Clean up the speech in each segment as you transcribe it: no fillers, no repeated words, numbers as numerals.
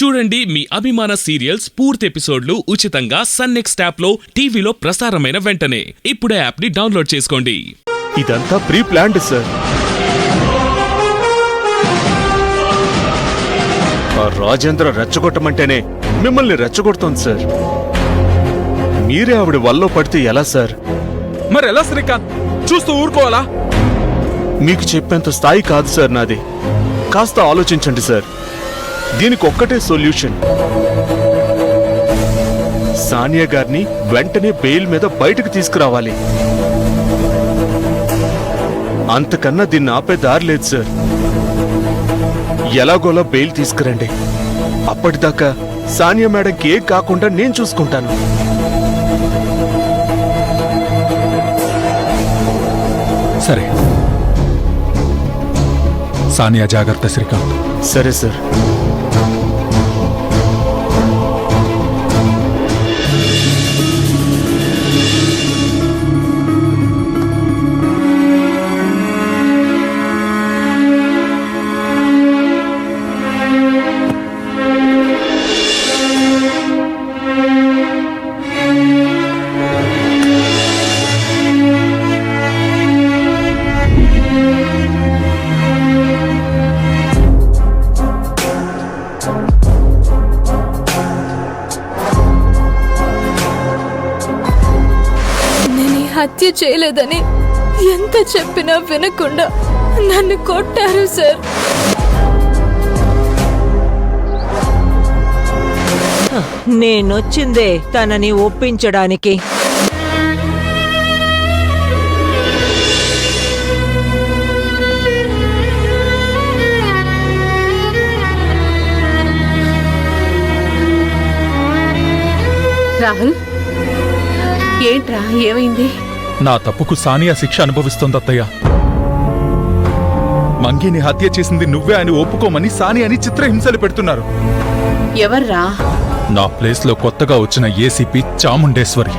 చూడండి మీ అభిమాన సీరియల్స్ పూర్తి ఎపిసోడ్లు ఉచితంగా సన్ నెక్స్ట్ యాప్ లో టీవీలో ప్రసారమైన వెంటనే ఇప్పుడే యాప్ ని డౌన్లోడ్ చేసుకోండి. ఇదంతా ప్రీ ప్లాన్డ్ సార్. ఆ రాజేంద్ర రెచ్చగొట్టమంటేనే మిమ్మల్ని రెచ్చగొడుతోంది సార్. మీరే ఆవిడ వల్లో పడితే ఎలా సార్? మరెలా శ్రీకాంత్? చూస్తూ ఊరుకోవాలా? మీకు చెప్పేంత స్థాయి కాదు సార్ నాది. కాస్త ఆలోచించండి సార్. దీనికి ఒక్కటే సొల్యూషన్. సానియా గారిని వెంటనే బెయిల్ మీద బయటకు తీసుకురావాలి. అంతకన్నా దీన్ని ఆపే దారి లేదు సార్. ఎలాగోలా బెయిల్ తీసుకురండి. అప్పటిదాకా సానియా మేడంకి ఏం కాకుండా నేను చూసుకుంటాను. సరే, సానియా జాగ్రత్త శ్రీకాంత్. సరే సార్. హత్య చేయలేదని ఎంత చెప్పినా వినకుండా నన్ను కొట్టారు సార్. నేనొచ్చిందే తనని ఒప్పించడానికి. రాహుల్, ఏంట్రా, ఏమైంది? నా తప్పుకు సానియా శిక్ష అనుభవిస్తోంది అత్తయ్య. మంగిని హత్య చేసింది నువ్వే అని ఒప్పుకోమని సానియాని చిత్రహింసలు పెడుతున్నారు. ఎవర్రా? నా ప్లేస్ లో కొత్తగా వచ్చిన ఏసీపీ చాముండేశ్వరి.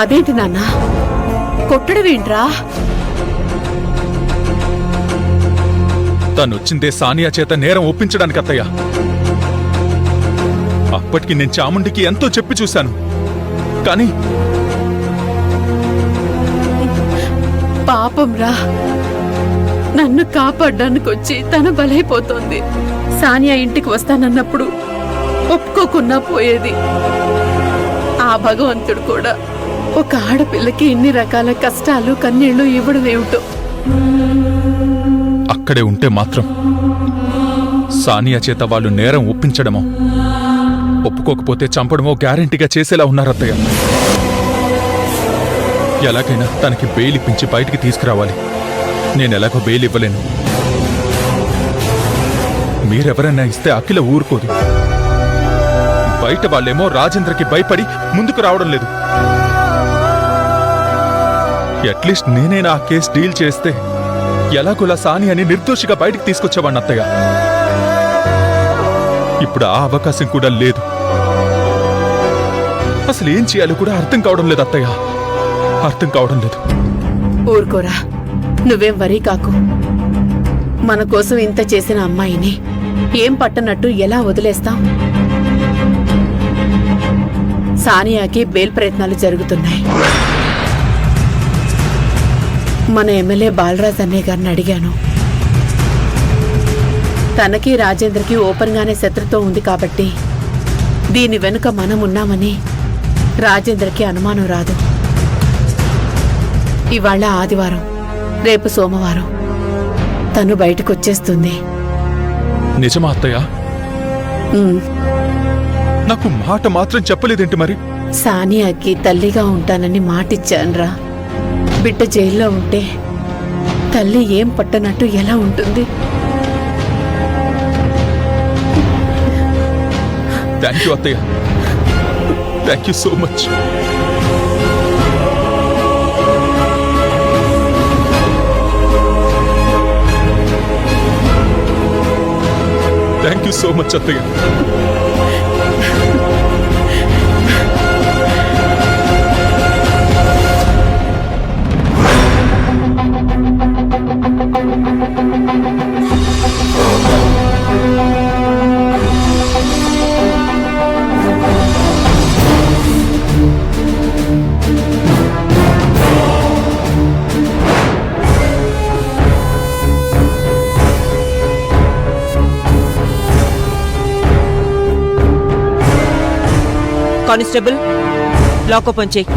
అదేంటి నాన్న, కొట్టడమేంట్రా? తనొచ్చిందే సానియా చేత నేరం ఒప్పించడానికి అత్తయ్య. అప్పటికి నేను చాముండికి ఎంతో చెప్పి చూశాను, కానీ పాపంరా, నన్ను కాపాడ్డానికి వచ్చి తన బలైపోతోంది. సానియా ఇంటికి వస్తానన్నప్పుడు ఒప్పుకోకున్నా పోయేది. ఆ భగవంతుడు కూడా ఒక ఆడపిల్లకి ఇన్ని రకాల కష్టాలు కన్నీళ్లు ఇవ్వడం ఏమిటో. అక్కడే ఉంటే మాత్రం సానియా చేత వాళ్ళు నేరం ఒప్పించడమో ఒప్పుకోకపోతే చంపడమో గ్యారెంటీగా చేసేలా ఉన్నారత్తయ్య. ఎలాగైనా తనకి బెయిల్ ఇప్పించి బయటికి తీసుకురావాలి. నేనెలాగో బెయిల్ ఇవ్వలేను. మీరెవరైనా ఇస్తే అఖిల ఊరుకోదు. బయట వాళ్ళేమో రాజేంద్రకి భయపడి ముందుకు రావడం లేదు. అట్లీస్ట్ నేనైనా ఆ కేసు డీల్ చేస్తే ఎలాగోలా సానియాని నిర్దోషిగా బయటికి తీసుకొచ్చేవాడిని అత్తయ్య. ఇప్పుడు ఆ అవకాశం కూడా లేదు. అసలు ఏం చేయాలో కూడా అర్థం కావడం లేదు అత్తయ్య, అర్థం కావడం లేదు. ఊరుకోరా, నువ్వేం వరీ కాకు. మన కోసం ఇంత చేసిన అమ్మాయిని ఏం పట్టనట్టు ఎలా వదిలేస్తాం? సానియాకి బెయిల్ ప్రయత్నాలు జరుగుతున్నాయి. మన ఎమ్మెల్యే బాలరాజ్ అన్నయ్య గారిని అడిగాను. తనకి రాజేంద్రకి ఓపెన్ గానే శత్రుత్వం ఉంది కాబట్టి దీని వెనుక మనం ఉన్నామని రాజేంద్రకి అనుమానం రాదు. ఇవాళ ఆదివారం, రేపు సోమవారం తను బయటకొచ్చేస్తుంది. నిజమా అత్తయ్య? నాకు మాట మాత్రం చెప్పలేదేంటి మరి? సానియాకి తల్లిగా ఉంటానని మాటిచ్చానురా. బిడ్డ జైల్లో ఉంటే తల్లి ఏం పట్టనట్టు ఎలా ఉంటుంది? థ్యాంక్ యూ అత్తయ్య, thank you so much. Thank you so much అత్తయ్య. కానిస్టేబుల్ లాక్ ఓపెన్ చేయి.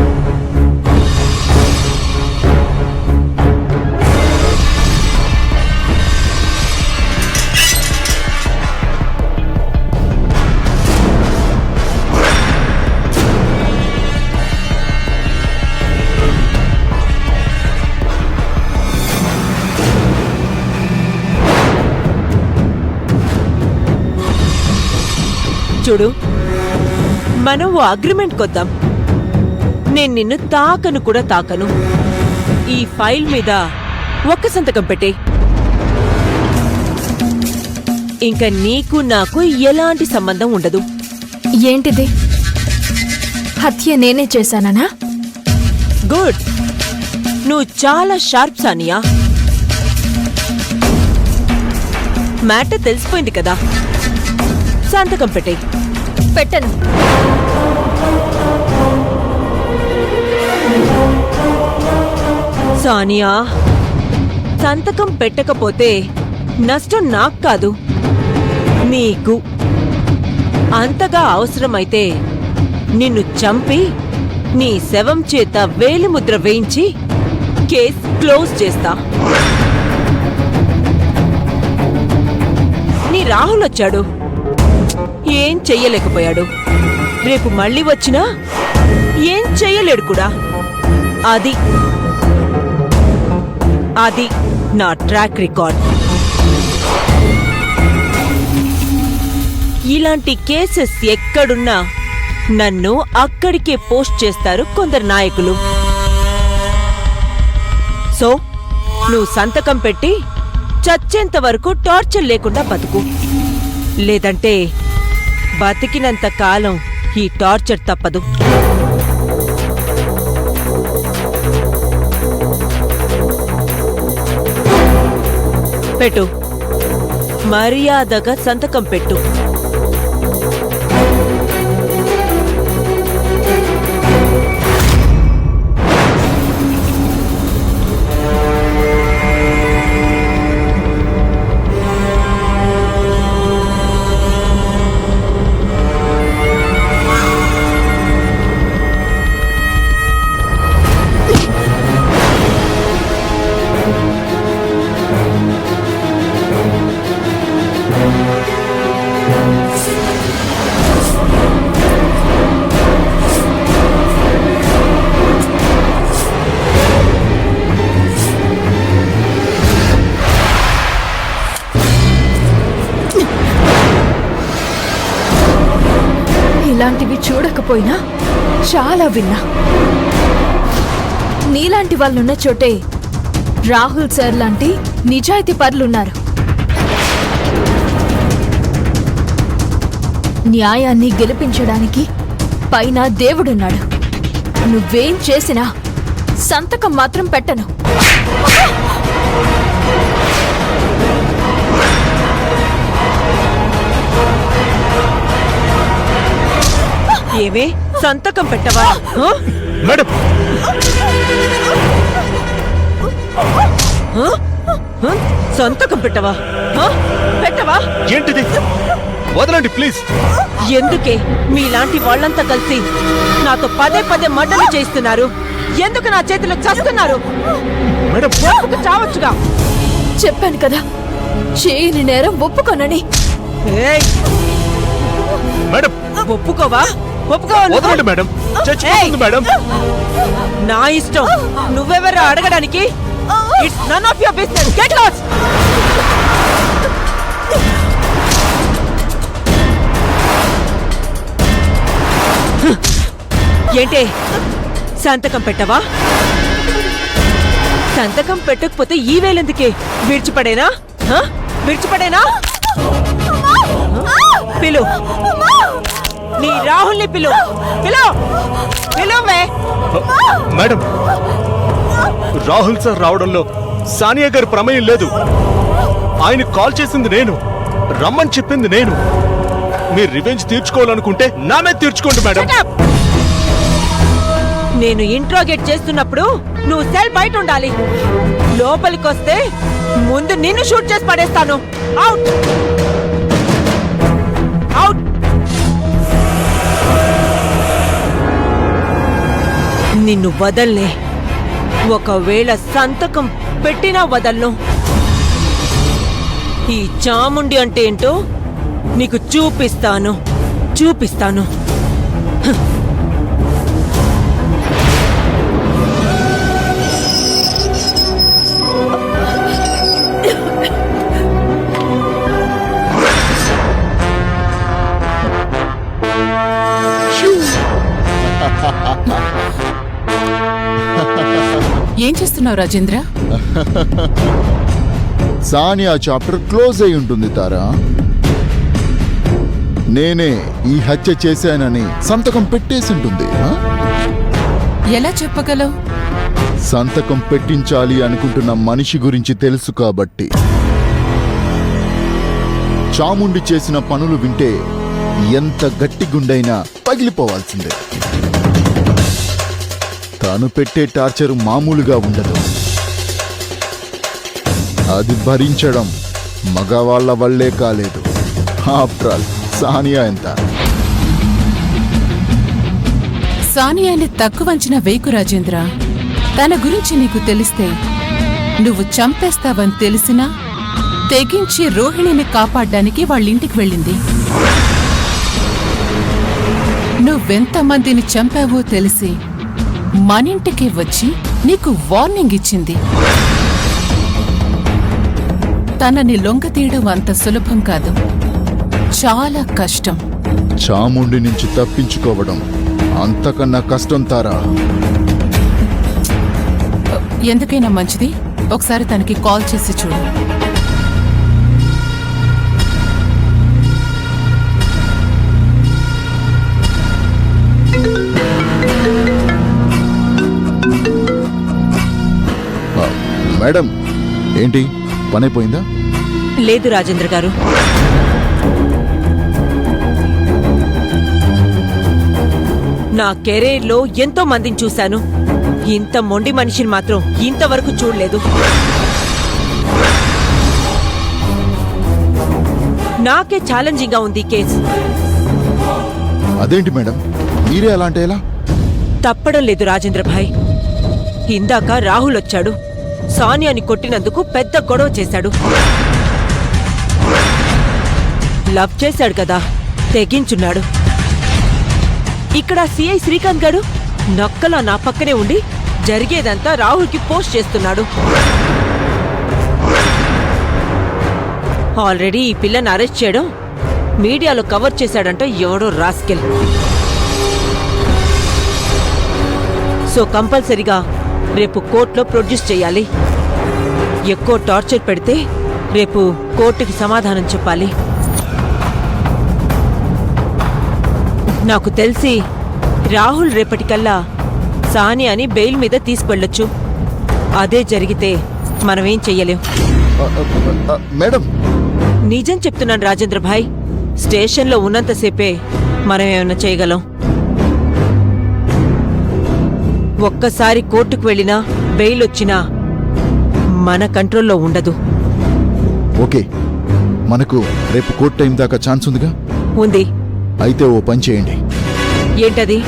చూడు, మనం ఓ అగ్రిమెంట్ కొద్దాం. నేను నిన్ను తాకను కూడా తాకను. ఈ ఫైల్ మీద ఒక్క సంతకం పెట్టే. ఇంకా నీకు నాకు ఎలాంటి సంబంధం ఉండదు. ఏంటిది? హత్య నేనే చేశానా? గుడ్. నువ్వు చాలా షార్ప్ సానియా. మ్యాటర్ తెలిసిపోయింది కదా. సంతకం పెట్టే. పెట్టను. సానియా, సంతకం పెట్టకపోతే నష్టం నాకు కాదు, నీకు. అంతగా అవసరమైతే నిన్ను చంపి నీ శవం చేత వేలిముద్ర వేయించి కేస్ క్లోజ్ చేస్తా. నీ రాహుల్ వచ్చాడు, ఏం చెయ్యలేకపోయాడు. రేపు మళ్ళీ వచ్చినా ఏం చెయ్యలేడు కూడా. అది అది నా ట్రాక్ రికార్డ్. ఇలాంటి కేసెస్ ఎక్కడున్నా నన్ను అక్కడికే పోస్ట్ చేస్తారు కొందరు నాయకులు. సో నువ్వు సంతకం పెట్టి చచ్చేంత వరకు టార్చర్ లేకుండా బతుకు. లేదంటే బతికినంత కాలం ఈ టార్చర్ తప్పదు. పెట్టు. మర్యాదగా సంతకం పెట్టు. ఇలాంటివి చూడకపోయినా చాలా విన్నా. నీలాంటి వాళ్ళున్న చోటే రాహుల్ సార్ లాంటి నిజాయితీ పరులున్నారు. న్యాయాన్ని గెలిపించడానికి పైన దేవుడున్నాడు. నువ్వేం చేసినా సంతకం మాత్రం పెట్టను. ఏమే సంతకం పెట్టవా? మేడం, సంతకం పెట్టవా? పెట్టవా? ఏంటిది? వదలండి ప్లీజ్. ఎందుకే మీలాంటి వాళ్ళంతా కలిసి నాతో పదే పదే మర్డర్లు చేస్తున్నారు? ఎందుకు నా చేతిలో చస్తున్నారు? మేడం, చావచ్చుగా. చెప్పాను కదా, చేయని నేరం ఒప్పుకోనని. ఏయ్, మేడం ఒప్పుకోవా? ఒప్పుకోవాలి. వదలండి మేడం, చచ్చిపోతుంది మేడం. నా ఇష్టం. నువ్వెవరు అడగడానికి? It's none of your business. Get lost. ఏంటే సంతకం పెట్టవా? సంతకం పెట్టకపోతే ఈ వేలెందుకే? విడిచిపడేనా? విడిచిపడేనా? పిలు, నీ రాహుల్ని పిలు. పిలువే. మేడం, రాహుల్ సార్ రావడంలో సానియా గారి ప్రమేయం లేదు. ఆయన కాల్ చేసింది నేను, రమ్మని చెప్పింది నేను. మీరు రివెంజ్ తీర్చుకోవాలనుకుంటే నా మీద తీర్చుకోండి మేడం. నేను ఇంట్రోగేట్ చేస్తున్నప్పుడు నువ్వు సెల్ బయట ఉండాలి. లోపలికొస్తే ముందు నిన్ను షూట్ చేసి పడేస్తాను. అవుట్. అవుట్. నిన్ను వదల్నే. ఒకవేళ సంతకం పెట్టినా వదల్ను. ఈ చాముండి అంటే ఏంటో నీకు చూపిస్తాను. ఏం చేస్తున్నావు రాజేంద్ర? సానియా చాప్టర్ క్లోజ్ అయి ఉంటుంది తారా. నేనే ఈ హత్య చేశానని సంతకం పెట్టేసి ఉంటుంది. ఎలా చెప్పగలవు? సంతకం పెట్టించాలి అనుకుంటున్న మనిషి గురించి తెలుసు కాబట్టి. చాముండి చేసిన పనులు వింటే ఎంత గట్టి గుండైనా పగిలిపోవాల్సిందే. తాను పెట్టే టార్చర్ మామూలుగా ఉండదు. అది భరించడం మగవాళ్ల వల్లే కాలేదు. ఆఫ్టర్ ఆల్ సానియా ఎంత? సానియాని తక్కువ అంచనా వేయకు రాజేంద్ర. తన గురించి నీకు తెలిస్తే నువ్వు చంపేస్తావని తెలిసినా తెగించి రోహిణిని కాపాడ్డానికి వాళ్ళింటికి వెళ్ళింది. నువ్వెంతమందిని చంపావో తెలిసి మనింటికి వచ్చి నీకు వార్నింగ్ ఇచ్చింది. తనని లొంగతీయడం అంత సులభం కాదు, చాలా కష్టం. చాముండి నుంచి తప్పించుకోవడం అంతకన్నా కష్టం తారా. ఎందుకైనా మంచిది ఒకసారి తనకి కాల్ చేసి చూడు. మేడం, ఏంటి పనైపోయిందా? లేదు రాజేంద్ర గారు. నా కెరీర్లో ఎంతో మందిని చూశాను. ఇంత మొండి మనిషిని మాత్రం ఇంతవరకు చూడలేదు. నాకే ఛాలెంజింగ్ గా ఉంది ఈ కేసు. అదేంటి మేడం, మీరే అలా అంటే ఎలా? తప్పడం లేదు రాజేంద్ర భాయ్. ఇందాక రాహుల్ వచ్చాడు. సానియాని కొట్టినందుకు పెద్ద గొడవ చేశాడు. లవ్ చేశాడు కదా, తెగించున్నాడు. ఇక్కడ సిఐ శ్రీకాంత్ గారు నక్కలా నా పక్కనే ఉండి జరిగేదంతా రాహుల్కి పోస్ట్ చేస్తున్నాడు. ఆల్రెడీ ఈ పిల్లని అరెస్ట్ చేయడం మీడియాలో కవర్ చేశాడంట ఎవడో రాస్కెల్. సో కంపల్సరీగా రేపు కోర్టులో ప్రొడ్యూస్ చేయాలి. ఎక్కువ టార్చర్ పెడితే రేపు కోర్టుకి సమాధానం చెప్పాలి. నాకు తెలిసి రాహుల్ రేపటికల్లా సానియాని బెయిల్ మీద తీసుకెళ్లొచ్చు. అదే జరిగితే మనమేం చెయ్యలేం. మేడం, నిజం చెప్తున్నాను రాజేంద్ర భాయ్. స్టేషన్లో ఉన్నంతసేపే మనం ఏమన్నా చేయగలం. ఒక్కసారి కోర్టుకు వెళ్ళినా బెయిల్ వచ్చినా మన కంట్రోల్లో ఉండదు. ఓకే, మనకు రేపు కోర్టు టైం దాకా ఛాన్స్ ఉందిగా? ఉంది. అయితే ఓ పని చేయండి. ఏంటది?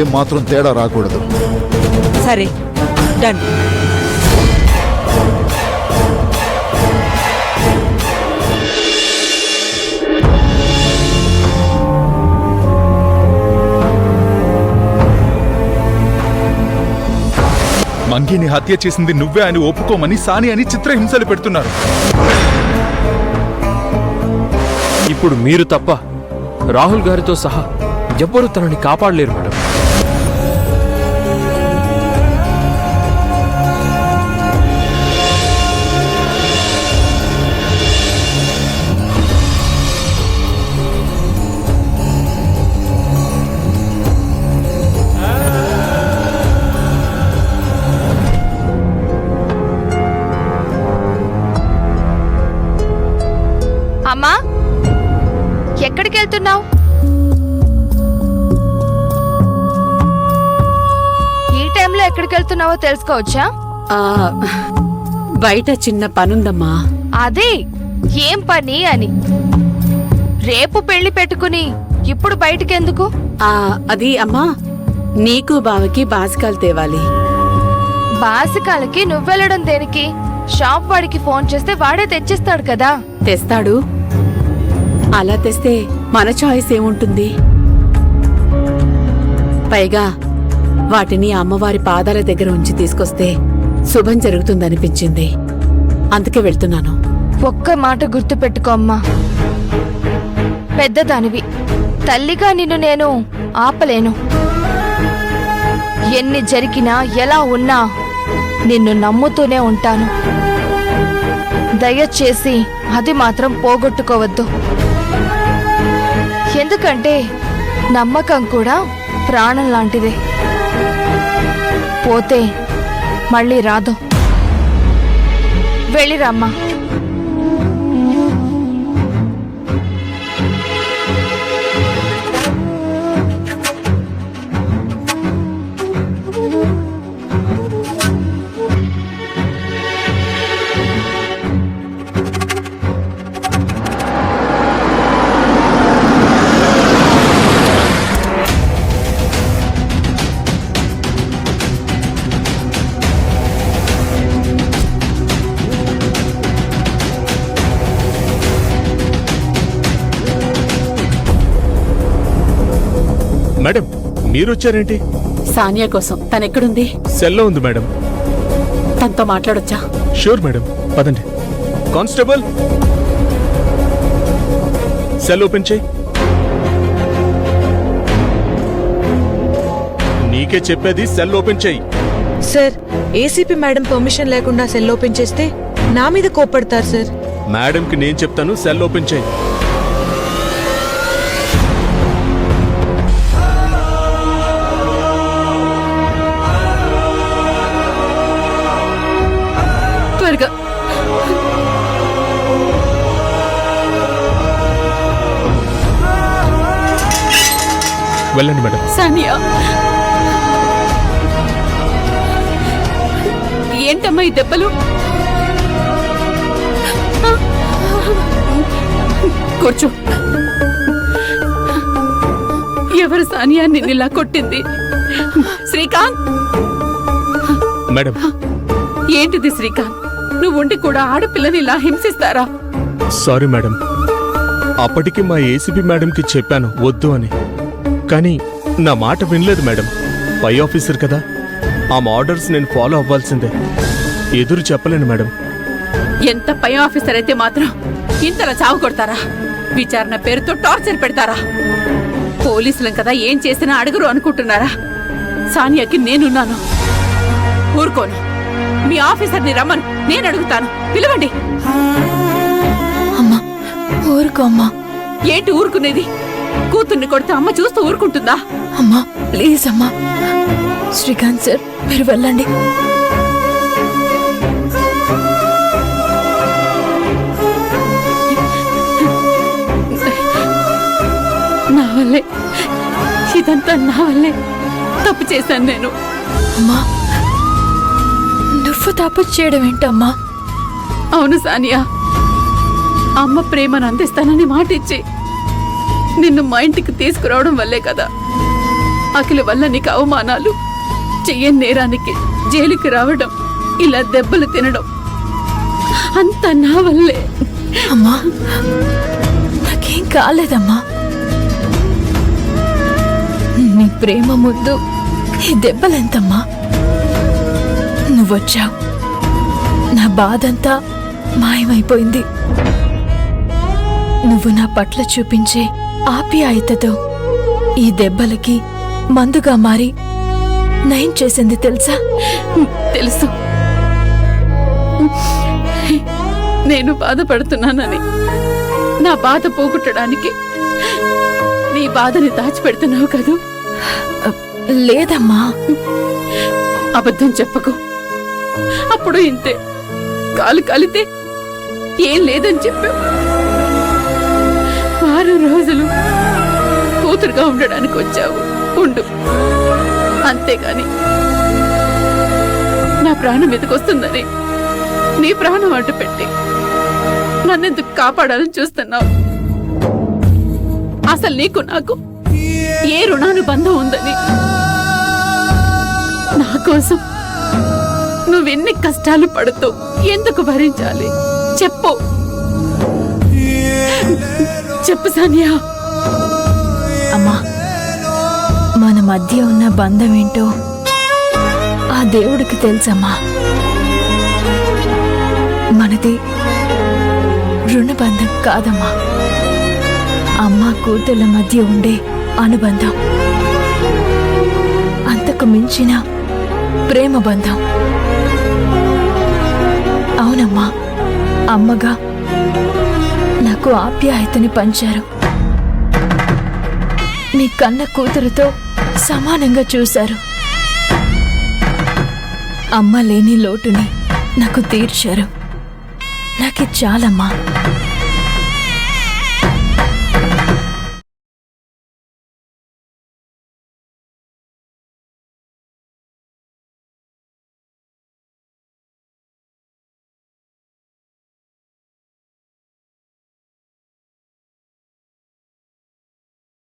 ఏం మాత్రం తేడా రాకూడదు. సరే, డన్. మంగిని హత్య చేసింది నువ్వే అని ఒప్పుకోమని సానియాని చిత్రహింసలు పెడుతున్నారు. ఇప్పుడు మీరు తప్ప రాహుల్ గారితో సహా ఎవ్వరూ తనని కాపాడలేరు మేడం. అమ్మా, ఎక్కడికి వెళ్తున్నావు? ఎక్కడికి వెళ్తున్నావో తెలుసుకోవచ్చా? ఆ, బయట చిన్న పనుందమ్మా. అదే ఏం పని అని. రేపు పెళ్లి పెట్టుకుని ఇప్పుడు బయటికెందుకు? అది అమ్మా, నీకు బావకి బాసికాలు తేవాలి. బాసికాలకి నువ్వెళ్ళడం దేనికి? షాప్ వాడికి ఫోన్ చేస్తే వాడే తెచ్చిస్తాడు కదా. తెస్తాడు. అలా తెస్తే మన చాయిస్ ఏముంటుంది? పైగా వాటిని అమ్మవారి పాదాల దగ్గర ఉంచి తీసుకొస్తే శుభం జరుగుతుందనిపించింది. అందుకే వెళ్తున్నాను. ఒక్క మాట గుర్తు పెట్టుకో అమ్మా, పెద్దదానివి, తల్లిగా నిన్ను నేను ఆపలేను. ఎన్ని జరిగినా ఎలా ఉన్నా నిన్ను నమ్ముతూనే ఉంటాను. దయచేసి అది మాత్రం పోగొట్టుకోవద్దు. ఎందుకంటే నమ్మకం కూడా ప్రాణం లాంటిదే. పోతే మళ్ళీ రాదు. వెళ్ళిరమ్మా. మేడం, మీరొచ్చారేంటి? సానియా కోసం. తనెక్కడుంది? సెల్లో ఉంది మేడం. తనతో మాట్లాడొచ్చా? షూర్ మేడం, పదండి. కానిస్టేబుల్, సెల్ ఓపెన్ చేయి. నీకే చెప్పేది, సెల్ ఓపెన్ చేయి. సార్, ఏసీపీ మేడం పర్మిషన్ లేకుండా సెల్ ఓపెన్ చేస్తే నా మీద కోప్పడతారు సార్. మేడంకి నేను చెప్తాను, సెల్ ఓపెన్ చేయి. త్వరగా. వెళ్ళండి మేడం. సానియా, ఏంటమ్మా ఈ దెబ్బలు? కూర్చో. ఎవరు సానియా నిన్నిలా కొట్టింది? శ్రీకాంత్. మేడం, ఏంటిది శ్రీకాంత్? నువ్వు ఉండి కూడా ఆడపిల్లని ఇలా హింసిస్తారా? Sorry madam. అప్పటికి మా ఏసీపీ మేడంకి చెప్పాను వద్దు అని, కానీ నా మాట వినలేదు మేడం. పై ఆఫీసర్ కదా, ఆమె ఆర్డర్స్ నేను ఫాలో అవ్వాల్సిందే. ఎదురు చెప్పలేను మేడం. ఎంత పై ఆఫీసర్ అయితే మాత్రం ఇంతలా చావు కొడతారా? విచారణ పేరుతో టార్చర్ పెడతారా? పోలీసులం కదా, ఏం చేసినా అడుగురు అనుకుంటున్నారా? సానియాకి నేనున్నాను. ఊరుకోను. మీ ఆఫీసర్ని రమ్మను, నేను అడుగుతాను. పిలవండి. అమ్మా ఊరుకో అమ్మా. ఏంటి ఊరుకునేది? కూతుర్ని కొడితే అమ్మ చూస్తూ ఊరుకుంటుందా? అమ్మా ప్లీజ్ అమ్మా. శ్రీకాంత్ సార్, మీరు వెళ్ళండి. నా వల్లే, ఇదంతా నా వల్లే. తప్పు చేశాను నేను. అమ్మా నువ్వు తప్పు చేయడం ఏంటమ్మా? అవును సానియా, అమ్మ ప్రేమను అందిస్తానని మాట ఇచ్చి నిన్ను మా ఇంటికి తీసుకురావడం వల్లే కదా అఖిల వల్ల నీకు అవమానాలు, చెయ్యని నేరానికి జైలుకి రావడం, ఇలా దెబ్బలు తినడం అంతా నా వల్లే. అమ్మా నాకేం కాలేదమ్మా. నీ ప్రేమ ముందు ఈ దెబ్బలెంతమ్మా? నువ్వొచ్చావు, నా బాధంతా మాయమైపోయింది. నువ్వు నా పట్ల చూపించే ఆప్యాయతతో ఈ దెబ్బలకి మందుగా మారి నయం చేసింది తెలుసా? తెలుసు నేను బాధపడుతున్నానని. నా బాధ పోగొట్టడానికి నీ బాధని దాచిపెడుతున్నావు కదూ? లేదమ్మా. అబద్ధం చెప్పకు. అప్పుడు ఇంతే, కాలు కాలితే ఏం లేదని చెప్పావు. 6 రోజులు కూతురుగా ఉండడానికి వచ్చావు, ఉండు. అంతేగాని ప్రాణం మీదకొస్తుందని నీ ప్రాణం అడ్డు పెట్టి నన్నెందుకు కాపాడాలని చూస్తున్నావు? అసలు నీకు నాకు ఏ రుణానుబంధం ఉందని? నా కోసం నువ్వెన్ని కష్టాలు పడుతూ ఎందుకు భరించాలి? చెప్పు చెప్పు సానియా. అమ్మా, మన మధ్య ఉన్న బంధం ఏంటో ఆ దేవుడికి తెలుసమ్మా. మనది రుణబంధం కాదమ్మా, అమ్మ కూతుళ్ళ మధ్య ఉండే అనుబంధం, అంతకు మించిన ప్రేమ బంధం. అవునమ్మా, అమ్మగా నాకు ఆప్యాయతని పంచారు. నీ కన్న కూతురుతో సమానంగా చూశారు. అమ్మ లేని లోటుని నాకు తీర్చారు. నాకు చాలమ్మా.